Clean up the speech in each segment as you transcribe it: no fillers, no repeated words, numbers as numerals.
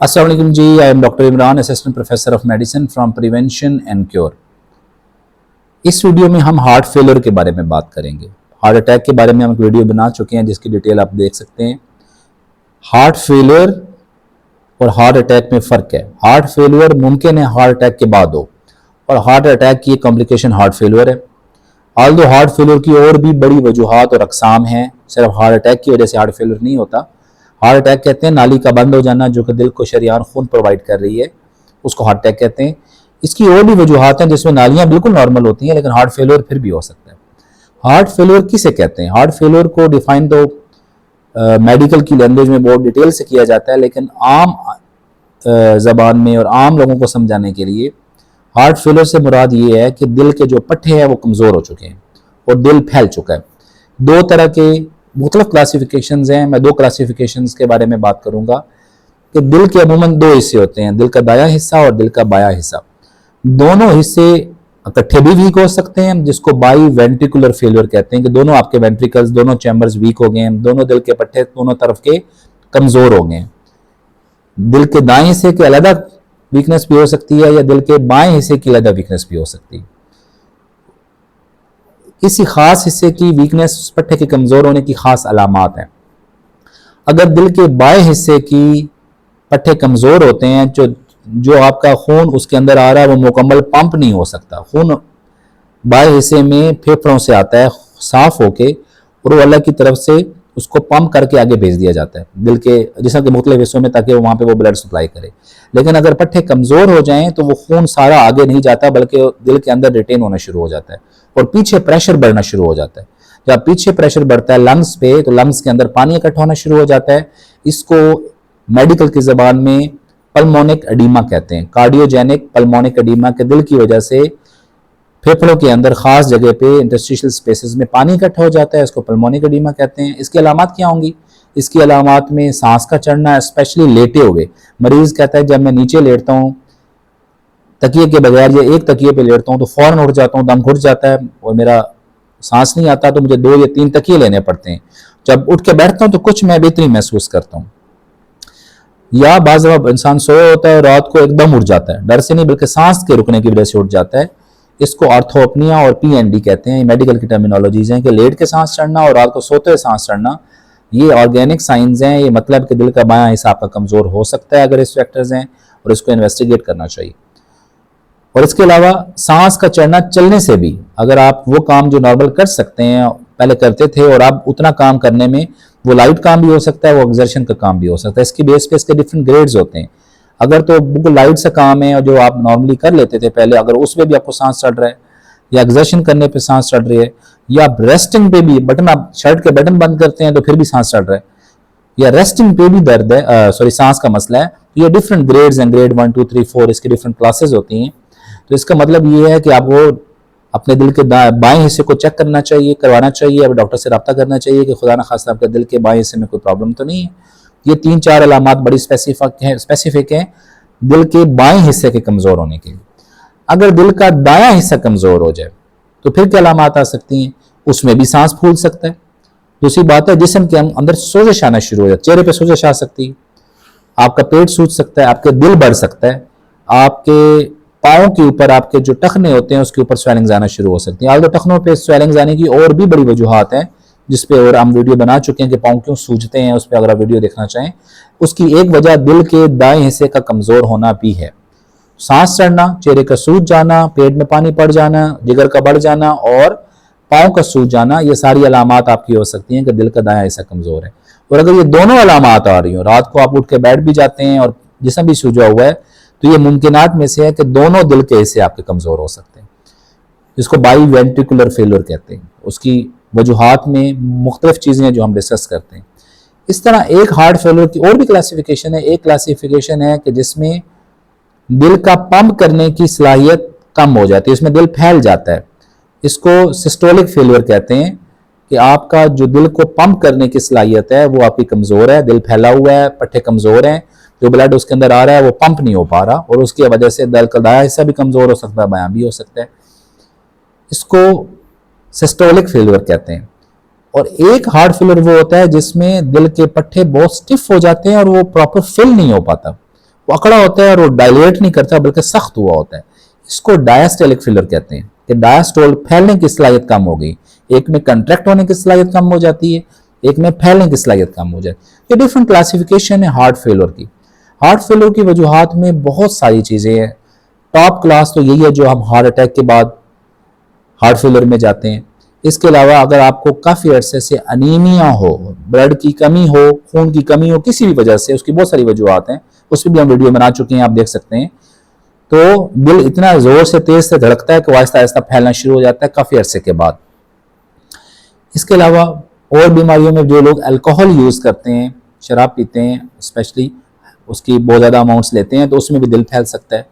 अस्सलाम वालेकुम जी, I am doctor Imran, assistant professor of medicine from prevention and cure. इस वीडियो में हम हार्ट फेलियर के बारे में बात करेंगे। हार्ट अटैक के बारे में हम एक वीडियो बना चुके हैं जिसकी डिटेल आप देख सकते हैं। हार्ट फेलियर और हार्ट अटैक में फ़र्क है। हार्ट फेलियर मुमकिन है हार्ट अटैक के बाद हो, और हार्ट अटैक की कॉम्प्लिकेशन हार्ट फेलियर है। आल्दो हार्ट फेलियर की और भी बड़ी वजूहात और अकसाम हैं, सिर्फ हार्ट अटैक की वजह से हार्ट फेलियर नहीं होता। हार्ट अटैक कहते हैं नाली का बंद हो जाना जो कि दिल को शरीयान खून प्रोवाइड कर रही है, उसको हार्ट अटैक कहते हैं। इसकी और भी वजूहात हैं जिसमें नालियां बिल्कुल नॉर्मल होती हैं लेकिन हार्ट फेलियर फिर भी हो सकता है। हार्ट फेलियर किसे कहते हैं? हार्ट फेलियर को डिफाइन तो मेडिकल की लैंग्वेज में बहुत डिटेल से किया जाता है, लेकिन आम ज़बान में और आम लोगों को समझाने के लिए हार्ट फेलियर से मुराद ये है कि दिल के जो पट्टे हैं वो कमज़ोर हो चुके हैं और दिल फैल चुका है। दो तरह के मुख्तलिफ क्लासिफिकेशंस हैं, मैं दो क्लासिफिकेशंस के बारे में बात करूंगा कि दिल के अमूमन दो हिस्से होते हैं, दिल का दायां हिस्सा और दिल का बायां हिस्सा। दोनों हिस्से इकट्ठे भी वीक हो सकते हैं, जिसको बाई वेंट्रिकुलर फेलियर कहते हैं कि दोनों आपके वेंट्रिकल्स, दोनों चैम्बर्स वीक हो गए हैं, दोनों दिल के पट्टे दोनों तरफ के कमजोर हो गए हैं। दिल के दाएं हिस्से की अलग वीकनेस भी हो सकती है या दिल के बाएं हिस्से की अलग वीकनेस भी हो सकती है। किसी खास हिस्से की वीकनेस, पट्टे के कमजोर होने की खास अलामात हैं। अगर दिल के बाएं हिस्से की पट्टे कमजोर होते हैं, जो आपका खून उसके अंदर आ रहा है वो मुकम्मल पंप नहीं हो सकता। खून बाएं हिस्से में फेफड़ों से आता है साफ होके, और वो अल्लाह की तरफ से उसको पंप करके आगे भेज दिया जाता है दिल के जिस्म के मुख्तलिफ हिस्सों में, ताकि वहाँ पे वो ब्लड सप्लाई करे। लेकिन अगर पट्टे कमज़ोर हो जाएं तो वो खून सारा आगे नहीं जाता, बल्कि दिल के अंदर रिटेन होना शुरू हो जाता है और पीछे प्रेशर बढ़ना शुरू हो जाता है। जब पीछे प्रेशर बढ़ता है लंग्स पे, तो लंग्स के अंदर पानी इकट्ठा होना शुरू हो जाता है। इसको मेडिकल की ज़बान में पल्मोनिक एडीमा कहते हैं, कार्डियोजेनिक पल्मोनिक एडीमा, के दिल की वजह से फेफड़ों के अंदर खास जगह पे इंटरस्टिशियल स्पेसेस में पानी इकट्ठा हो जाता है, इसको पल्मोनिक एडीमा कहते हैं। इसकी अलामात क्या होंगी? इसकी अलामात में सांस का चढ़ना, स्पेशली लेटे हुए। मरीज कहता है जब मैं नीचे लेटता हूँ तकिए के बगैर, या एक तकिए पे लेटता हूँ तो फौरन उठ जाता हूँ, दम घुट जाता है और मेरा सांस नहीं आता, तो मुझे 2 या 3 तकिए लेने पड़ते हैं। जब उठ के बैठता हूँ तो कुछ मैं बेहतरी महसूस करता हूँ। या बाज़ इंसान सोया होता है, रात को एकदम उठ जाता है, डर से नहीं बल्कि सांस के रुकने की वजह से उठ जाता है। इसको आर्थोपनिया और पीएनडी कहते हैं। मेडिकल की टर्मिनोलॉजीज हैं कि लेट के सांस चढ़ना और रात को सोते हुए सांस चढ़ना, ये ऑर्गेनिक साइंस हैं। ये मतलब कि दिल का बायां हिस्सा आपका कमजोर हो सकता है अगर इस फैक्टर्स हैं, और इसको इन्वेस्टिगेट करना चाहिए। और इसके अलावा सांस का चढ़ना चलने से भी, अगर आप वो काम जो नॉर्मल कर सकते हैं पहले करते थे और आप उतना काम करने में, वो लाइट काम भी हो सकता है, वो एक्सर्शन का काम भी हो सकता है। इसकी बेस पे इसके डिफरेंट ग्रेड्स होते हैं। अगर तो बिल्कुल लाइट सा काम है और जो आप नॉर्मली कर लेते थे पहले, अगर उसमें भी आपको सांस चढ़ रहा है, या एक्सर्शन करने पे सांस चढ़ रही है, या रेस्टिंग पे भी बटन, आप शर्ट के बटन बंद करते हैं तो फिर भी सांस चढ़ रहा है, या रेस्टिंग पे भी दर्द है, सॉरी सांस का मसला है, ये डिफरेंट ग्रेड्स हैं, ग्रेड 1 2 3 4, इसकी डिफरेंट क्लासेस होती हैं। तो इसका मतलब ये है कि आपको अपने दिल के बाएं हिस्से को चेक करना चाहिए, करवाना चाहिए, अब डॉक्टर से रब्ता करना चाहिए कि खुदा न खास्ता आपके दिल के बाएं हिस्से में कोई प्रॉब्लम तो नहीं है। ये 3-4 अलामात बड़ी स्पेसिफिक हैं दिल के बाएं हिस्से के कमजोर होने के लिए। अगर दिल का दायां हिस्सा कमजोर हो जाए तो फिर क्या अलामात आ सकती हैं? उसमें भी सांस फूल सकता है। दूसरी बात है जिस्म के अंदर सोजिश आना शुरू हो जाए, चेहरे पे सोजिश आ सकती है, आपका पेट सूज सकता है, आपके दिल बढ़ सकता है, आपके पाँव के ऊपर आपके जो टखने होते हैं उसके ऊपर स्वेलिंग्स आना शुरू हो सकती हैं। आल्दो टखनों पे स्वेलिंग्स आने की और भी बड़ी वजूहात हैं जिसपे और हम वीडियो बना चुके हैं कि पाँव क्यों सूजते हैं, उस पर अगर आप वीडियो देखना चाहें। उसकी एक वजह दिल के दाएं हिस्से का कमजोर होना भी है। सांस चढ़ना, चेहरे का सूज जाना, पेट में पानी पड़ जाना, जिगर का बढ़ जाना और पाँव का सूज जाना, ये सारी अलामात आपकी हो सकती हैं कि दिल का दायां हिस्सा कमजोर है। और अगर ये दोनों अलामात आ रही हो, रात को आप उठ के बैठ भी जाते हैं और जिस्म भी सूजा हुआ है, तो ये मुमकिनात में से है कि दोनों दिल के हिस्से आपके कमजोर हो सकते हैं, जिसको बाई वेंट्रिकुलर फेलियर कहते हैं। उसकी वजूहात में मुख्तलिफ चीज़ें जो हम डिस्कस करते हैं। इस तरह एक हार्ट फेलियर की और भी क्लासिफिकेशन है। एक क्लासिफिकेशन है कि जिसमें दिल का पंप करने की सलाहियत कम हो जाती है, इसमें दिल फैल जाता है। इसको सिस्टोलिक फेलियर कहते हैं कि आपका जो दिल को पंप करने की सलाहियत है वो आपकी कमज़ोर है, दिल फैला हुआ है, पट्टे कमज़ोर हैं, जो ब्लड उसके अंदर आ रहा है वो पंप नहीं हो पा रहा, और उसकी वजह से दिल का दायां हिस्सा भी कमज़ोर हो सकता है, बायां भी हो सकता है। इसको सिस्टोलिक फेलियर कहते हैं। और एक हार्ट फेलियर वो होता है जिसमें दिल के पट्टे बहुत स्टिफ हो जाते हैं और वो प्रॉपर फिल नहीं हो पाता, वो अकड़ा होता है और वो डायलेट नहीं करता बल्कि सख्त हुआ होता है। इसको डायस्टेलिक फिलर कहते हैं कि डायस्टोल फैलने की सलाहियत कम हो गई, एक में कंट्रैक्ट होने की सलाहियत कम हो जाती है, एक में फैलने की सलाहियत कम हो जाती है। ये डिफरेंट क्लासिफिकेशन है हार्ट फेलियर की। हार्ट फेलियर की वजूहात में बहुत सारी चीज़ें हैं। टॉप क्लास तो यही है जो हम हार्ट अटैक के बाद हार्ट फेलियर में जाते हैं। इसके अलावा अगर आपको काफ़ी अरसे से अनीमिया हो, ब्लड की कमी हो, खून की कमी हो, किसी भी वजह से, उसकी बहुत सारी वजूहात हैं, उस पर भी हम वीडियो बना चुके हैं, आप देख सकते हैं। तो दिल इतना ज़ोर से तेज़ से धड़कता है कि आहिस्ता आहिस्ता फैलना शुरू हो जाता है काफ़ी अरसे के बाद। इसके अलावा और बीमारियों में जो लोग अल्कोहल यूज़ करते हैं, शराब पीते हैं स्पेशली, उसकी बहुत ज़्यादा अमाउंट्स लेते हैं, तो उसमें भी दिल फैल सकता है।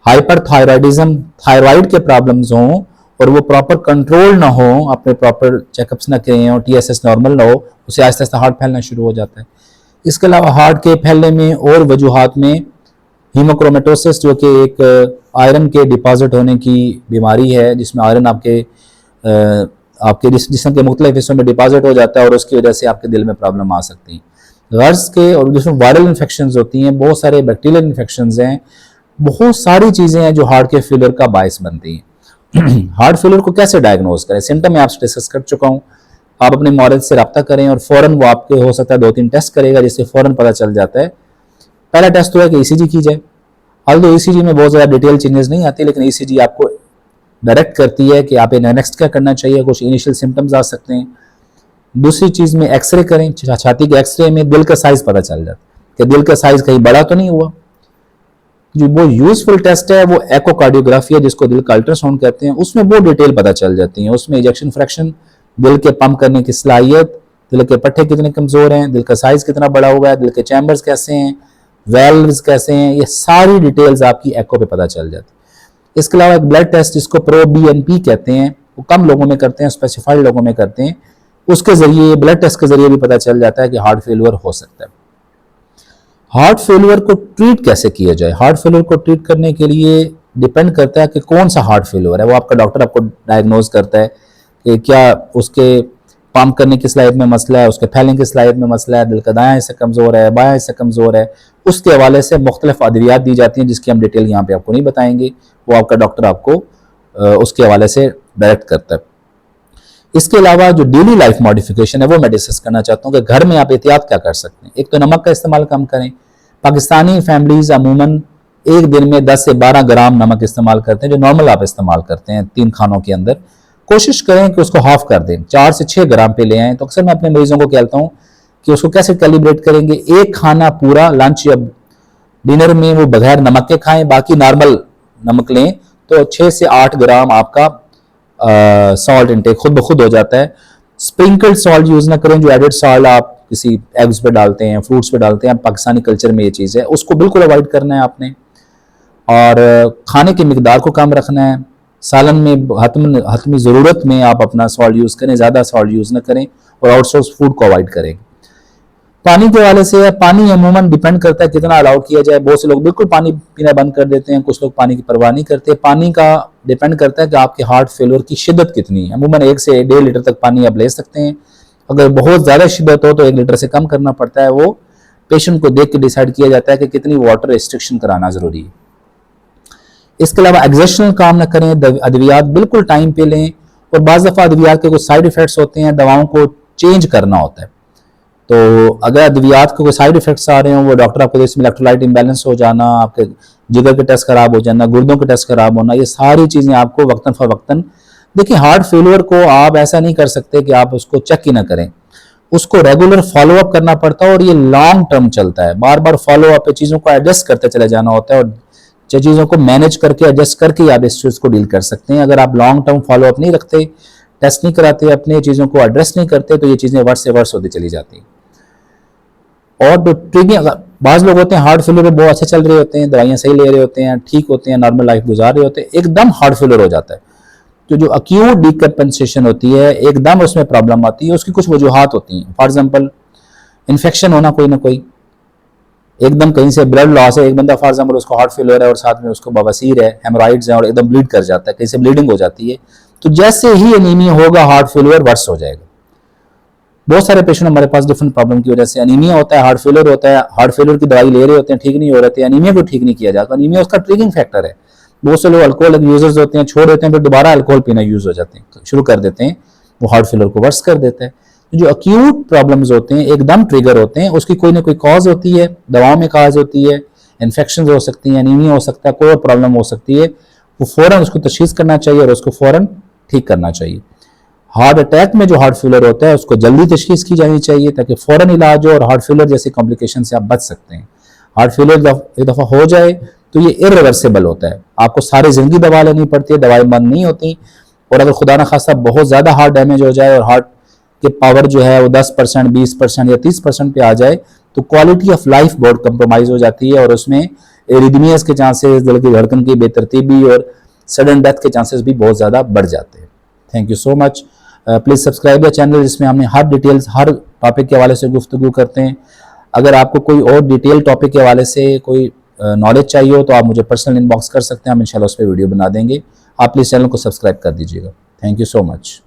हाइपरथायराइडिज्म, थायराइड के प्रॉब्लम्स हों और वो प्रॉपर कंट्रोल ना हो, अपने प्रॉपर चेकअप्स ना करें और TSS नॉर्मल ना हो, उससे आहिस्ता आहिस्ता हार्ट फैलना शुरू हो जाता है। इसके अलावा हार्ट के फैलने में और वजूहात में हीमोक्रोमेटोसिस, जो कि एक आयरन के डिपॉजिट होने की बीमारी है, जिसमें आयरन आपके जिस्म के मुख्तलिफ हिस्सों में डिपॉजिट हो जाता है और उसकी वजह से आपके दिल में प्रॉब्लम आ सकती है। गर्ज के और जिसमें वायरल इन्फेक्शन होती हैं, बहुत सारे बैक्टीरियल इन्फेक्शन हैं, बहुत सारी चीज़ें हैं जो हार्ट के फेलियर का बायस बनती हैं। हार्ट फेलियर को कैसे डायग्नोज करें, सिम्टम मैं आपसे डिस्कस कर चुका हूँ। आप अपने मौलवी से रब्ता करें और फ़ौरन वो आपके हो सकता है 2-3 टेस्ट करेगा जिससे फ़ौरन पता चल जाता है। पहला टेस्ट तो है कि ECG की जाए। ऑल्दो ECG में बहुत ज़्यादा डिटेल चेंजेस नहीं आती, लेकिन ECG आपको डायरेक्ट करती है कि आप इन्हें नेक्स्ट क्या करना चाहिए, कुछ इनिशियल सिम्टम्स आ सकते हैं। दूसरी चीज़ में एक्सरे करें, छाती के एक्सरे में दिल का साइज़ पता चल जाता है कि दिल का साइज़ कहीं बड़ा तो नहीं हुआ। जो वो यूजफुल टेस्ट है वो एकोकार्डियोग्राफी है, जिसको दिल का अल्ट्रासाउंड कहते हैं, उसमें वो डिटेल पता चल जाती है। उसमें इजेक्शन फ्रैक्शन, दिल के पंप करने की सलाहियत, दिल के पट्टे कितने कमज़ोर हैं, दिल का साइज़ कितना बड़ा हुआ है, दिल के चैम्बर्स कैसे हैं, वेल्व्स कैसे हैं, ये सारी डिटेल्स आपकी एको पे पता चल जाती है। इसके अलावा एक ब्लड टेस्ट जिसको ProBNP कहते हैं, वो कम लोगों में करते हैं, स्पेसिफाइड लोगों में करते हैं। उसके जरिए, ब्लड टेस्ट के जरिए भी पता चल जाता है कि हार्ट फेलियर हो सकता है। हार्ट फेलियर को ट्रीट कैसे किया जाए? हार्ट फेलियर को ट्रीट करने के लिए डिपेंड करता है कि कौन सा हार्ट फेलियर है। वो आपका डॉक्टर आपको डायग्नोज करता है कि क्या उसके पंप करने की सलाहियत में मसला है, उसके फैलने की सलाहियत में मसला है, दिल का दायां हिस्सा कमज़ोर है, बायां हिस्सा कमज़ोर है। उसके हवाले से मुख्तलिफ अद्वियात दी जाती हैं जिसकी हम डिटेल यहाँ पे आपको नहीं बताएंगे, वो आपका डॉक्टर आपको उसके हवाले से डायरेक्ट करता है। इसके अलावा जो डेली लाइफ मॉडिफिकेशन है वो मैं डिस्कस करना चाहता हूँ कि घर में आप एहतियात क्या कर सकते हैं। एक तो नमक का इस्तेमाल कम करें। पाकिस्तानी फैमिलीज अमूमन एक दिन में 10 से 12 ग्राम नमक इस्तेमाल करते हैं, जो नॉर्मल आप इस्तेमाल करते हैं 3 खानों के अंदर। कोशिश करें कि उसको हाफ कर दें, 4 से 6 ग्राम पे ले आएँ। तो अक्सर मैं अपने मरीजों को कहता हूँ कि उसको कैसे कैलिब्रेट करेंगे। एक खाना पूरा लंच या डिनर में वो बगैर नमक के खाएं, बाकी नॉर्मल नमक लें, तो 6 से 8 ग्राम आपका सॉल्ट इंटेक खुद ब खुद हो जाता है। स्प्रिंकल्ड सॉल्ट यूज़ ना करें, जो एडेड सॉल्ट आप किसी एग्स पे डालते हैं, फ्रूट्स पे डालते हैं, पाकिस्तानी कल्चर में ये चीज़ है, उसको बिल्कुल अवॉइड करना है आपने। और खाने की मिकदार को कम रखना है। सालन में हतमी ज़रूरत में आप अपना सॉल्ट यूज़ करें, ज़्यादा सॉल्ट यूज़ ना करें और आउटसोर्स फूड को अवॉइड करें। पानी के हवाले से, पानी अमूमन डिपेंड करता है कितना अलाउ किया जाए। बहुत से लोग बिल्कुल पानी पीना बंद कर देते हैं, कुछ लोग पानी की परवाह नहीं करते। पानी का डिपेंड करता है कि आपके हार्ट फेलियर की शिद्दत कितनी है। अमूमन 1 से 1.5 लीटर तक पानी आप ले सकते हैं। अगर बहुत ज़्यादा शिद्दत हो तो 1 लीटर से कम करना पड़ता है। वो पेशेंट को देख के डिसाइड किया जाता है कि कितनी वाटर रिस्ट्रिक्शन कराना ज़रूरी है। इसके अलावा एग्जर्शनल काम ना करें, अद्वियात बिल्कुल टाइम पे लें। और बाज़ दफ़ा अद्वियात के कुछ साइड इफ़ेक्ट्स होते हैं, दवाओं को चेंज करना होता है। तो अगर अद्वियात के कोई साइड इफेक्ट्स आ रहे हो, वो डॉक्टर आपको इसमें इलेक्ट्रोलाइट इम्बैलेंस हो जाना, आपके जिगर के टेस्ट खराब हो जाना, गुर्दों के टेस्ट खराब होना, ये सारी चीज़ें आपको वक्तन फ़वक्तन। देखिए, हार्ट फेलियर को आप ऐसा नहीं कर सकते कि आप उसको चेक ही ना करें, उसको रेगुलर फॉलोअप करना पड़ता है और ये लॉन्ग टर्म चलता है। बार बार फॉलोअप पे चीज़ों को एडजस्ट करते चले जाना होता है और चीज़ों को मैनेज करके एडजस्ट करके आप इस चीज़ को डील कर सकते हैं। अगर आप लॉन्ग टर्म फॉलोअप नहीं रखते, टेस्ट नहीं कराते, अपने चीज़ों को एड्रेस नहीं करते, तो ये चीज़ें वर्ष से वर्ष होती चली जाती हैं। और जो ट्रीटमेंट, बाज़ लोग होते हैं हार्ट फेलियर में बहुत अच्छे चल रहे होते हैं, दवाइयाँ सही ले रहे होते हैं, ठीक होते हैं, नॉर्मल लाइफ गुजार रहे होते हैं, एकदम हार्ट फेलियर हो जाता है। तो जो अक्यूट डिकम्पेंसेशन होती है, एकदम उसमें प्रॉब्लम आती है, उसकी कुछ वजूहात होती हैं। फॉर एग्जांपल, इन्फेक्शन होना कोई ना कोई, एकदम कहीं से ब्लड लॉस है, एक बंदा फॉर एग्जांपल उसको हार्ट फेलियर है और साथ में उसको बवासीर है, हेमोराइड्स हैं और एकदम ब्लीड कर जाता है, कहीं से ब्लीडिंग हो जाती है, तो जैसे ही एनीमिया होगा हार्ट फेलियर वर्स हो जाएगा। बहुत सारे पेशेंट हमारे पास डिफरेंट प्रॉब्लम की वजह से, अनीमिया होता है, हार्ट फेलियर होता है, हार्ट फेलियर की दवाई ले रहे होते हैं, ठीक नहीं हो रहे थे, अनीमिया को ठीक नहीं किया जाता। अनीमिया उसका ट्रिगिंग फैक्टर है। बहुत से लोग अल्कोहल यूजर्स होते हैं, छोड़ देते हैं, फिर दोबारा अल्कोहल पीना यूज हो जाते हैं, शुरू कर देते हैं, वो हार्ट फेलियर को वर्स कर देता है। जो अक्यूट प्रॉब्लम्स होते हैं, एकदम ट्रिगर होते हैं, उसकी कोई ना कोई कॉज होती है, दवाओं में कॉज होती है, इन्फेक्शन हो सकती है, एनीमिया हो सकता है, कोई और प्रॉब्लम हो सकती है, वो फौरन उसको तशखीस करना चाहिए और उसको फौरन ठीक करना चाहिए। हार्ट अटैक में जो हार्ट फेलियर होता है उसको जल्दी तशखीस की जानी चाहिए ताकि फौरन इलाज हो और हार्ट फेलियर जैसी कॉम्प्लिकेशन से आप बच सकते हैं। हार्ट फेलियर एक दफ़ा हो जाए तो ये इरिवर्सिबल होता है, आपको सारी ज़िंदगी दवा लेनी पड़ती है, दवाई बंद नहीं होती। और अगर खुदा न खास्ता बहुत ज़्यादा हार्ट डैमेज हो जाए और हार्ट के पावर जो है वो 10%, 20% या 30% पे आ जाए तो क्वालिटी ऑफ लाइफ बहुत कंप्रोमाइज़ हो जाती है और उसमें एरिदमियास के चांसेस, दिल की धड़कन की बेतरतीबी और सडन डेथ के चांसेस भी बहुत ज़्यादा बढ़ जाते हैं। Thank you so much. Please subscribe the channel, जिसमें हमने हर डिटेल्स हर टॉपिक के हवाले से गुफ्तगू करते हैं। अगर आपको कोई और डिटेल टॉपिक के हवाले से कोई नॉलेज चाहिए हो तो आप मुझे पर्सनल इनबॉक्स कर सकते हैं, हम इंशाल्लाह उस पर वीडियो बना देंगे। आप प्लीज़ चैनल को सब्सक्राइब कर दीजिएगा। Thank you so much.